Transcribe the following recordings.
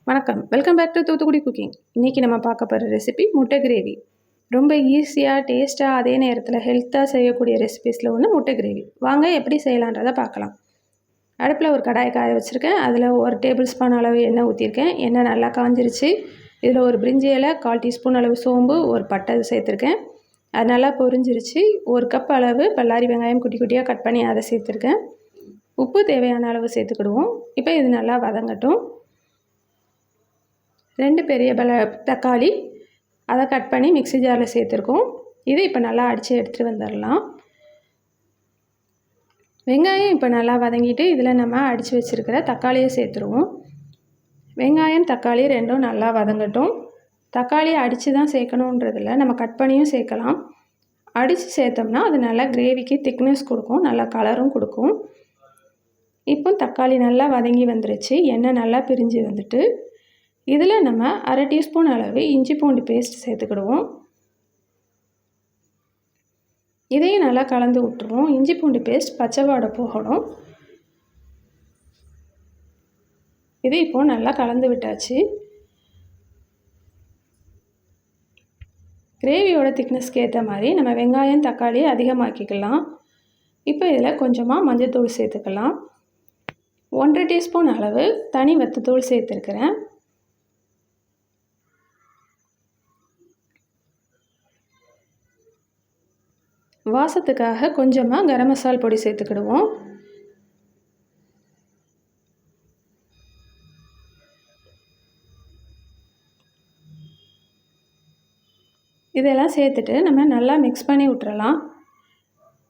வணக்கம், welcome back to Thoothukudi cooking. இன்றைக்கி நம்ம பார்க்க போகிற ரெசிபி முட்டை கிரேவி. ரொம்ப ஈஸியாக, டேஸ்ட்டாக, அதே நேரத்தில் ஹெல்த்தாக செய்யக்கூடிய ரெசிபீஸில் ஒன்று முட்டை கிரேவி. வாங்க எப்படி செய்யலான்றதை பார்க்கலாம். அடுப்பில் ஒரு கடாய் காய வச்சுருக்கேன். அதில் 1 டேபிள் ஸ்பூன் அளவு எண்ணெய் ஊற்றிருக்கேன். எண்ணெய் நல்லா காஞ்சிருச்சு. இதில் ஒரு பிரிஞ்சி இலை, 1/4 டீஸ்பூன் அளவு சோம்பு, ஒரு பட்டை சேர்த்துருக்கேன். அது நல்லா பொரிஞ்சிருச்சு. 1 கப் அளவு பல்லாரி வெங்காயம் குட்டி குட்டியாக கட் பண்ணி அதை சேர்த்துருக்கேன். உப்பு தேவையான அளவு சேர்த்துக்கிடுவோம். இப்போ இது நல்லா வதங்கட்டும். 2 பெரிய தக்காளி அதை கட் பண்ணி மிக்ஸி ஜாரில் சேர்த்துருக்கோம். இதை இப்போ நல்லா அடித்து எடுத்துகிட்டு வந்துடலாம். வெங்காயம் இப்போ நல்லா வதங்கிட்டு இதில் நம்ம அடித்து வச்சுருக்கிற தக்காளியை சேர்த்துருவோம். வெங்காயம் தக்காளி ரெண்டும் நல்லா வதங்கட்டும். தக்காளியை அடித்து தான் சேர்க்கணுன்றதில்ல, நம்ம கட் பண்ணியும் சேர்க்கலாம். அடித்து சேர்த்தோம்னா அது நல்லா கிரேவிக்கு திக்னஸ் கொடுக்கும், நல்லா கலரும் கொடுக்கும். இப்போ தக்காளி நல்லா வதங்கி வந்துருச்சு. எண்ணெய் நல்லா பிரிஞ்சு வந்துட்டு இதில் நம்ம 1/2 டீஸ்பூன் அளவு இஞ்சி பூண்டு பேஸ்ட் சேர்த்துக்கிடுவோம். இதையும் நல்லா கலந்து விட்டுருவோம். இஞ்சி பூண்டு பேஸ்ட் பச்சை வாடை போகணும். இது இப்போது நல்லா கலந்து விட்டாச்சு. கிரேவியோட திக்னஸ்க்கு ஏற்ற மாதிரி நம்ம வெங்காயம் தக்காளி அதிகமாக்கிக்கலாம். இப்போ இதில் கொஞ்சமாக மஞ்சள்தூள் சேர்த்துக்கலாம். 1/2 டீஸ்பூன் அளவு தனி வத்தத்தூள் சேர்த்துருக்கிறேன். வாசத்துக்காக கொஞ்சமாக கரம் மசால் பொடி சேர்த்துக்கிடுவோம். இதெல்லாம் சேர்த்துட்டு நம்ம நல்லா மிக்ஸ் பண்ணி விட்டுறலாம்.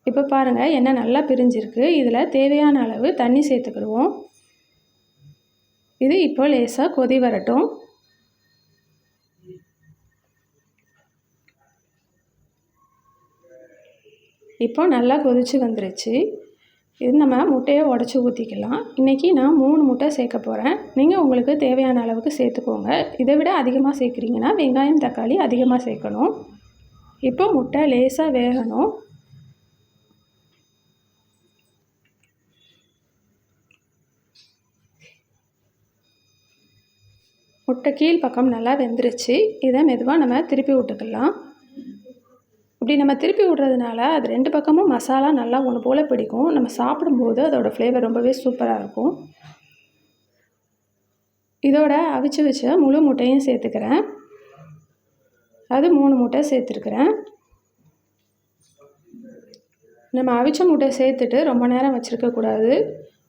இப்போ பாருங்கள், எண்ணெய் நல்லா பிரிஞ்சிருக்கு. இதில் தேவையான அளவு தண்ணி சேர்த்துக்கிடுவோம். இது இப்போ லேசாக கொதி வரட்டும். இப்போ நல்லா கொதித்து வந்துருச்சு. இது நம்ம முட்டையை உடச்சி ஊற்றிக்கலாம். இன்றைக்கி நான் 3 முட்டை சேர்க்க போகிறேன். நீங்கள் உங்களுக்கு தேவையான அளவுக்கு சேர்த்துக்கோங்க. இதை விட அதிகமாக சேர்க்குறீங்கன்னா வெங்காயம் தக்காளி அதிகமாக சேர்க்கணும். இப்போ முட்டை லேசாக வேகணும். முட்டை கீழ் பக்கம் நல்லா வெந்துருச்சு. இதை மெதுவாக நம்ம திருப்பி விட்டுக்கலாம். இப்படி நம்ம திருப்பி விடுறதுனால அது 2 பக்கமும் மசாலா நல்லா ஒன்று போல் பிடிக்கும். நம்ம சாப்பிடும்போது அதோடய ஃப்ளேவர் ரொம்பவே சூப்பராக இருக்கும். இதோட அவிச்சு வச்ச முழு முட்டையும் சேர்த்துக்கிறேன். அது 3 முட்டை சேர்த்துருக்குறேன். நம்ம அவிச்ச முட்டை சேர்த்துட்டு ரொம்ப நேரம் வச்சுருக்கக்கூடாது.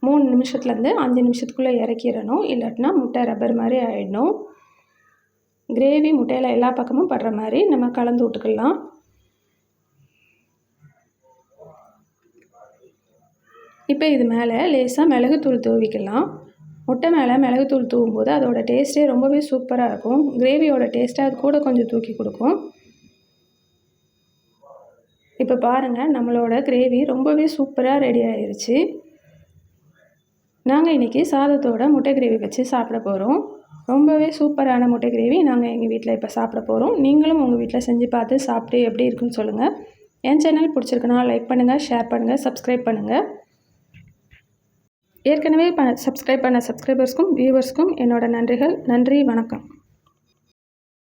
3 நிமிஷத்துலேருந்து 5 நிமிஷத்துக்குள்ளே இறக்கிடணும். இல்லாட்டினா முட்டை ரப்பர் மாதிரி ஆகிடணும். கிரேவி முட்டையில் எல்லா பக்கமும் படுற மாதிரி நம்ம கலந்து விட்டுக்கலாம். இப்போ இது மேலே லேசாக மிளகுத்தூள் தூவிக்கலாம். முட்டை மேலே மிளகுத்தூள் தூவும்போது அதோடய டேஸ்ட்டே ரொம்பவே சூப்பராக இருக்கும். கிரேவியோட டேஸ்ட்டை அது கூட கொஞ்சம் தூக்கி கொடுக்கும். இப்போ பாருங்கள், நம்மளோட கிரேவி ரொம்பவே சூப்பராக ரெடி ஆயிடுச்சு. நாங்கள் இன்றைக்கி சாதத்தோட முட்டை கிரேவி வச்சு சாப்பிட போகிறோம். ரொம்பவே சூப்பரான முட்டை கிரேவி நாங்கள் எங்கள் வீட்டில் இப்போ சாப்பிட போகிறோம். நீங்களும் உங்கள் வீட்டில் செஞ்சு பார்த்து சாப்பிட்டு எப்படி இருக்குன்னு சொல்லுங்கள். என் சேனல் பிடிச்சிருக்குன்னா லைக் பண்ணுங்கள், ஷேர் பண்ணுங்கள், சப்ஸ்கிரைப் பண்ணுங்கள். ஏற்கனவே சப்ஸ்கிரைப் பண்ண சப்ஸ்கிரைபர்ஸ்க்கும் வியூவர்ஸ்க்கும் என்னோட நன்றிகள். நன்றி, வணக்கம்.